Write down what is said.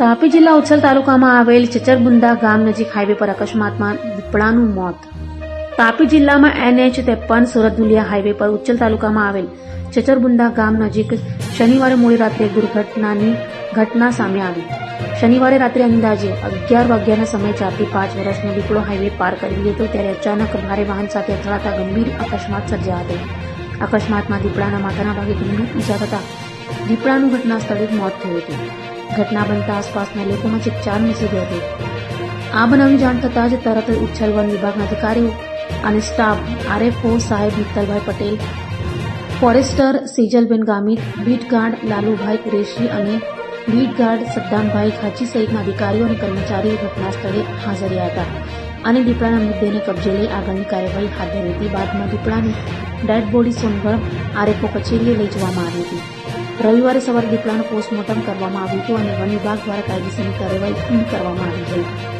તાપી જિલ્લા ઉચ્છલ તાલુકામાં આવેલ ચચરબુંદા ગામ નજીક હાઈવે પર અકસ્માતમાં દીપડાનું મોત. તાપી જિલ્લામાં NH 53 સુરત ધુલિયા હાઈવે પર ઉચ્છલ તાલુકામાં આવેલ ચચરબુંદા ગામ નજીક શનિવારે મોડી રાત્રે એક દુર્ઘટનાની ઘટના સામે આવી. શનિવારે રાત્રે અંદાજે 11 વાગ્યાના સમયે 4 થી 5 વર્ષનો દીપડો હાઈવે પાર કરી રહ્યો હતો ત્યારે અચાનક ભારે વાહન સાથે અથડાતા ગંભીર અકસ્માત સર્જાયો હતો. અકસ્માતમાં દીપડાના માથાના ભાગે ગંભીર ઈજા થતા દીપડાનું ઘટના સ્થળે જ મોત થયું હતું. ઘટના બનતા આસપાસના લોકોમાં ચકચાર મચી ગઈ હતી. આ બનાવની જાણ થતાં જ તરત ઉચ્છલ વન વિભાગના અધિકારીઓ અને સ્ટાફ, RFO સાહેબ Mittalbhai Patel, forester Sejalben Gamit, beat guard Lalubhai Kureshi અને બીટ ગાર્ડ સદ્દામભાઈ ખાચી સહિતના અધિકારીઓ અને કર્મચારીઓ ઘટના સ્થળે હાજર રહ્યા હતા અને દીપડાના મૃતદેહને કબજે લઈ આગળની કાર્યવાહી હાથ ધરી હતી. બાદમાં દીપડાની ડેડ બોડી સોનગઢ RFO કચેરીએ લઈ જવામાં આવી હતી. રવિવારે સવારે દીપડાનું પોસ્ટમોર્ટમ કરવામાં આવ્યું હતું અને વન વિભાગ દ્વારા કાયદેસરની કાર્યવાહી પૂર્ણ કરવામાં આવી હતી.